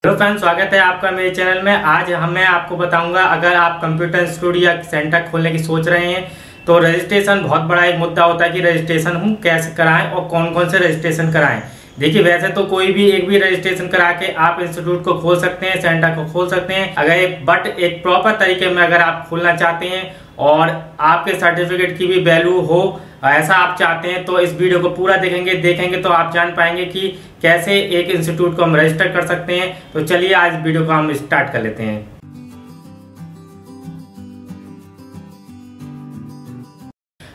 Hello friends, स्वागत है आपका मेरे चैनल में। आज मैं आपको बताऊंगा, अगर आप कंप्यूटर इंस्टीट्यूट या सेंटर खोलने की सोच रहे हैं तो रजिस्ट्रेशन बहुत बड़ा एक मुद्दा होता है कि रजिस्ट्रेशन हम कैसे कराएं और कौन कौन से रजिस्ट्रेशन कराएं। देखिए, वैसे तो कोई भी एक भी रजिस्ट्रेशन करा के आप इंस्टीट्यूट को खोल सकते हैं, सेंटर को खोल सकते हैं, बट एक प्रॉपर तरीके में अगर आप खोलना चाहते हैं और आपके सर्टिफिकेट की भी वैल्यू हो, ऐसा आप चाहते हैं, तो इस वीडियो को पूरा देखेंगे तो आप जान पाएंगे कि कैसे एक इंस्टीट्यूट को हम रजिस्टर कर सकते हैं। तो चलिए आज वीडियो को हम स्टार्ट कर लेते हैं।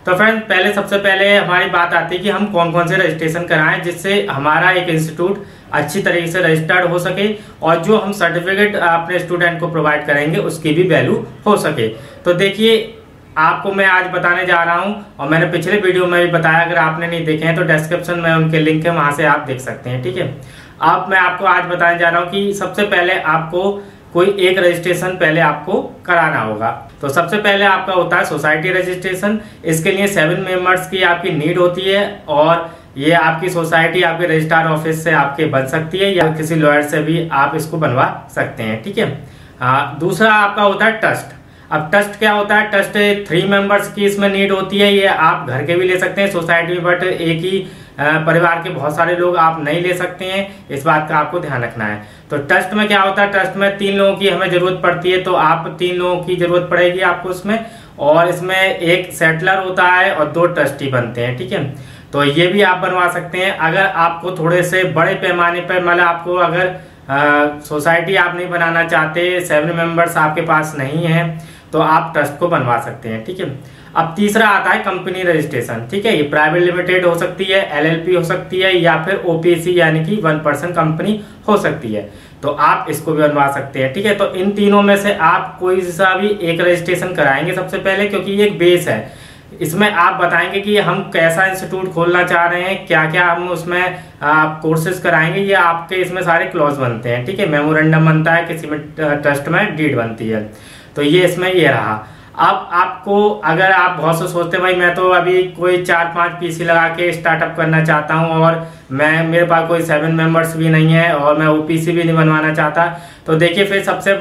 तो फ्रेंड्स, सबसे पहले हमारी बात आती है कि हम कौन कौन से रजिस्ट्रेशन कराएं जिससे हमारा एक इंस्टीट्यूट अच्छी तरीके से रजिस्टर्ड हो सके और जो हम सर्टिफिकेट अपने स्टूडेंट को प्रोवाइड करेंगे उसकी भी वैल्यू हो सके। तो देखिए, आपको मैं आज बताने जा रहा हूं और मैंने पिछले वीडियो में भी बताया, अगर आपने नहीं देखे हैं तो डिस्क्रिप्शन में उनके लिंक है, वहां से आप देख सकते हैं। ठीक है, अब मैं आपको आज बताने जा रहा हूं कि सबसे पहले आपको कोई एक रजिस्ट्रेशन पहले आपको कराना होगा। तो सबसे पहले आपका होता है सोसाइटी रजिस्ट्रेशन। इसके लिए 7 मेंबर्स की आपकी नीड होती है और ये आपकी सोसाइटी आपके रजिस्ट्रार ऑफिस से आपके बन सकती है या किसी लॉयर से भी आप इसको बनवा सकते हैं। ठीक है, दूसरा आपका होता है ट्रस्ट। अब ट्रस्ट क्या होता है? ट्रस्ट 3 मेंबर्स की इसमें नीड होती है। ये आप घर के भी ले सकते हैं सोसाइटी में, बट एक ही परिवार के बहुत सारे लोग आप नहीं ले सकते हैं, इस बात का आपको ध्यान रखना है। तो ट्रस्ट में क्या होता है? ट्रस्ट में 3 लोगों की हमें जरूरत पड़ती है, तो आप 3 लोगों की जरूरत पड़ेगी आपको इसमें, और इसमें एक सेटलर होता है और 2 ट्रस्टी बनते हैं। ठीक है, तो ये भी आप बनवा सकते हैं। अगर आपको थोड़े से बड़े पैमाने पर, मतलब आपको अगर सोसाइटी आप नहीं बनाना चाहते, 7 मेंबर्स आपके पास नहीं है, तो आप ट्रस्ट को बनवा सकते हैं। ठीक है, अब तीसरा आता है कंपनी रजिस्ट्रेशन। ठीक है, ये प्राइवेट लिमिटेड हो सकती है, LLP हो सकती है, या फिर OPC यानी कि 1% कंपनी हो सकती है, तो आप इसको भी बनवा सकते हैं। ठीक है, तो इन तीनों में से आप कोई सा भी एक रजिस्ट्रेशन कराएंगे सबसे पहले, क्योंकि ये एक बेस है। इसमें आप बताएंगे कि हम कैसा इंस्टीट्यूट खोलना चाह रहे हैं, क्या क्या हम उसमें कोर्सेज कराएंगे, ये आपके इसमें सारे क्लॉज बनते हैं। ठीक है, मेमोरेंडम बनता है, किसी में ट्रस्ट में डीड बनती है, तो ये इसमें ये रहा। अब आपको, अगर आप बहुत से सोचते हैं भाई मैं तो अभी कोई 4-5 PC लगा के स्टार्टअप करना चाहता हूं और मेरे पास कोई 7 मेंबर्स भी नहीं है और मैं OPC भी नहीं बनवाना चाहता, तो देखिए फिर सबसे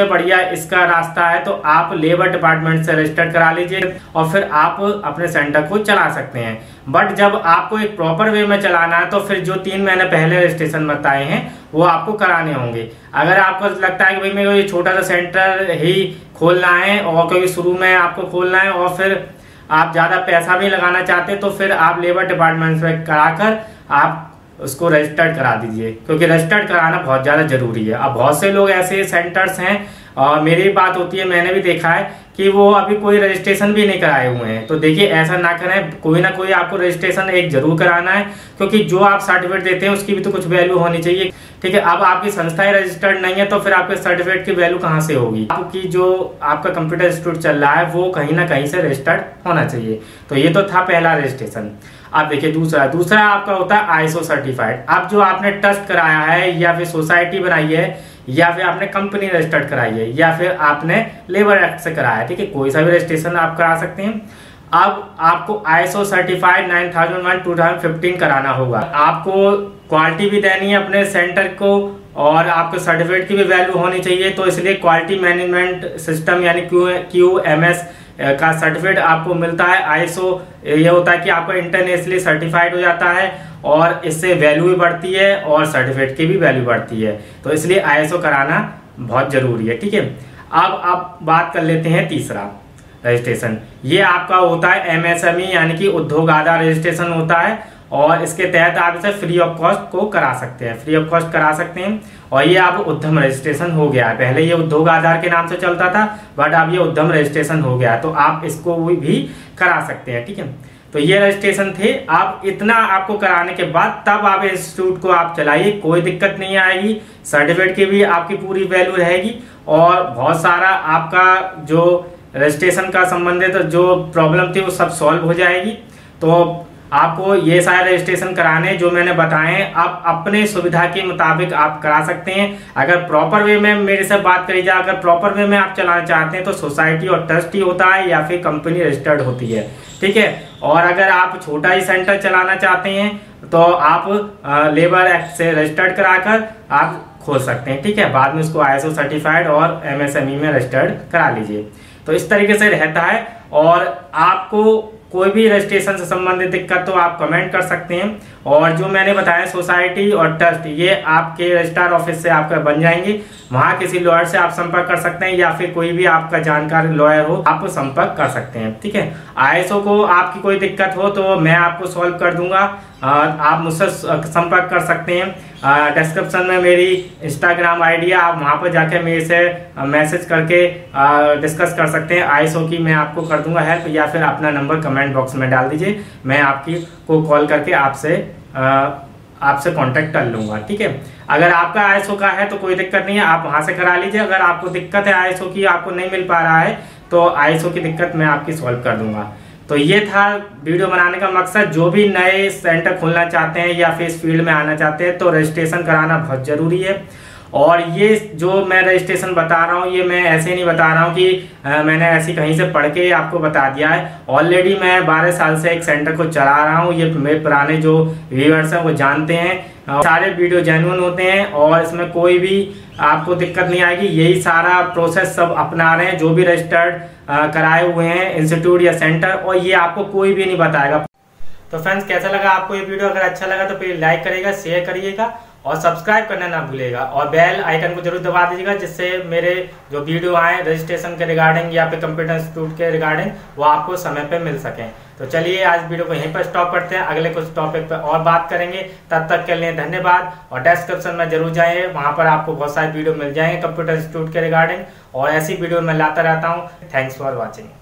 बढ़िया इसका रास्ता है, तो आप लेबर डिपार्टमेंट से रजिस्टर करा लीजिए और फिर आप अपने सेंटर को चला सकते हैं। बट जब आपको एक प्रॉपर वे में चलाना है तो फिर जो 3 मैंने पहले रजिस्ट्रेशन बताए हैं वो आपको कराने होंगे। अगर आपको लगता है कि भाई मेरे को ये छोटा सा सेंटर ही खोलना है और क्योंकि शुरू में आपको खोलना है और फिर आप ज्यादा पैसा भी लगाना चाहते हैं, तो फिर आप लेबर डिपार्टमेंट में कराकर आप उसको रजिस्टर्ड करा दीजिए, क्योंकि रजिस्टर्ड कराना बहुत ज्यादा जरूरी है। अब बहुत से लोग ऐसे सेंटर्स हैं और मेरी बात होती है, मैंने भी देखा है कि वो अभी कोई रजिस्ट्रेशन भी नहीं कराए हुए हैं। तो देखिए ऐसा ना करें, कोई ना कोई आपको रजिस्ट्रेशन एक जरूर कराना है, क्योंकि जो आप सर्टिफिकेट देते हैं उसकी भी तो कुछ वैल्यू होनी चाहिए। ठीक है, अब आपकी संस्था ही रजिस्टर्ड नहीं है तो फिर आपके सर्टिफिकेट की वैल्यू कहाँ से होगी? आपकी जो आपका कंप्यूटर इंस्टीट्यूट चल रहा है वो कहीं ना कहीं से रजिस्टर्ड होना चाहिए। तो ये तो था पहला रजिस्ट्रेशन। अब देखिए दूसरा आपका होता है ISO सर्टिफाइड। अब जो आपने ट्रस्ट कराया है या फिर सोसाइटी बनाई है या फिर आपने कंपनी रजिस्टर्ड कराई है या फिर आपने लेबर एक्ट से कराया है, ठीक है, कोई सा भी रजिस्ट्रेशन आप करा सकते हैं। अब आपको ISO सर्टिफाइड 9001/2015 कराना होगा। आपको क्वालिटी भी देनी है अपने सेंटर को और आपके सर्टिफिकेट की भी वैल्यू होनी चाहिए, तो इसलिए क्वालिटी मैनेजमेंट सिस्टम यानी QMS का सर्टिफिकेट आपको मिलता है। ISO ये होता है कि आपका इंटरनेशनली सर्टिफाइड हो जाता है और इससे वैल्यू भी बढ़ती है और सर्टिफिकेट की भी वैल्यू बढ़ती है, तो इसलिए ISO कराना बहुत जरूरी है। ठीक है, अब आप बात कर लेते हैं तीसरा रजिस्ट्रेशन। ये आपका होता है MSME यानी कि उद्योग आधार रजिस्ट्रेशन होता है और इसके तहत आप इसे फ्री ऑफ कॉस्ट को करा सकते हैं, फ्री ऑफ कॉस्ट करा सकते हैं। और ये अब उद्यम रजिस्ट्रेशन हो गया है, पहले ये उद्योग आधार के नाम से चलता था बट अब ये उद्यम रजिस्ट्रेशन हो गया है, तो आप इसको भी करा सकते हैं। ठीक है, तो ये रजिस्ट्रेशन थे। आप इतना आपको कराने के बाद तब आप इंस्टीट्यूट को आप चलाइए, कोई दिक्कत नहीं आएगी, सर्टिफिकेट की भी आपकी पूरी वैल्यू रहेगी और बहुत सारा आपका जो रजिस्ट्रेशन का संबंधित जो प्रॉब्लम थी वो सब सॉल्व हो जाएगी। तो आपको ये सारे रजिस्ट्रेशन कराने जो मैंने बताए हैं, आप अपने सुविधा के मुताबिक आप करा सकते हैं। अगर प्रॉपर वे में मेरे से बात करी जाए, अगर प्रॉपर वे में आप चलाना चाहते हैं तो सोसाइटी और ट्रस्ट ही होता है या फिर कंपनी रजिस्टर्ड होती है। ठीक है, और अगर आप छोटा ही सेंटर चलाना चाहते हैं तो आप लेबर एक्ट से रजिस्टर्ड कराकर आप खोल सकते हैं। ठीक है, बाद में उसको ISO सर्टिफाइड और MSME में रजिस्टर्ड करा लीजिए। तो इस तरीके से रहता है। और आपको कोई भी रजिस्ट्रेशन से संबंधित दिक्कत तो आप कमेंट कर सकते हैं। और जो मैंने बताया सोसाइटी और ट्रस्ट, ये आपके रजिस्ट्रार ऑफिस से आपका बन जाएंगे। वहां किसी लॉयर से आप संपर्क कर सकते हैं या फिर कोई भी आपका जानकार लॉयर हो आप संपर्क कर सकते हैं। ठीक है, ISO को आपकी कोई दिक्कत हो तो मैं आपको सॉल्व कर दूंगा। आप मुझसे संपर्क कर सकते हैं। डिस्क्रिप्शन में मेरी इंस्टाग्राम ID है, आप वहां पर जाकर मेरे से मैसेज करके डिस्कस कर सकते हैं। ISO की मैं आपको कर दूंगा हेल्प, या फिर अपना नंबर कमेंट बॉक्स में डाल दीजिए, मैं आपकी को कॉल करके आपसे कांटेक्ट कर लूंगा। ठीक है, अगर आपका ISO का है तो कोई दिक्कत नहीं है, आप वहां से करा लीजिए। अगर आपको दिक्कत है ISO की, आपको नहीं मिल पा रहा है, तो ISO की दिक्कत मैं आपकी सॉल्व कर दूंगा। तो ये था वीडियो बनाने का मकसद। जो भी नए सेंटर खोलना चाहते हैं या फिर इस फील्ड में आना चाहते हैं तो रजिस्ट्रेशन कराना बहुत जरूरी है। और ये जो मैं रजिस्ट्रेशन बता रहा हूँ, ये मैं ऐसे नहीं बता रहा हूँ कि मैंने ऐसी कहीं से पढ़ के आपको बता दिया है। ऑलरेडी मैं 12 साल से एक सेंटर को चला रहा हूँ। ये मेरे पुराने जो व्यूअर्स हैं वो जानते हैं। सारे वीडियो जेन्युइन होते हैं और इसमें कोई भी आपको दिक्कत नहीं आएगी। यही सारा प्रोसेस सब अपना रहे हैं जो भी रजिस्टर्ड कराए हुए हैं इंस्टीट्यूट या सेंटर, और ये आपको कोई भी नहीं बताएगा। तो फ्रेंड्स, कैसा लगा आपको ये वीडियो? अगर अच्छा लगा तो प्लीज लाइक करिएगा, शेयर करिएगा और सब्सक्राइब करना ना भूलिएगा। और बेल आइकन को जरूर दबा दीजिएगा, जिससे मेरे जो वीडियो आए रजिस्ट्रेशन के रिगार्डिंग या फिर कंप्यूटर इंस्टीट्यूट के रिगार्डिंग वो आपको समय पे मिल सकें। तो चलिए आज वीडियो को यहीं पर स्टॉप करते हैं, अगले कुछ टॉपिक पर और बात करेंगे। तब तक के लिए धन्यवाद। और डिस्क्रिप्शन में जरूर जाइए, वहां पर आपको बहुत सारे वीडियो मिल जाएंगे कंप्यूटर इंस्टीट्यूट के रिगार्डिंग, और ऐसी वीडियो मैं लाता रहता हूँ। Thanks for watching.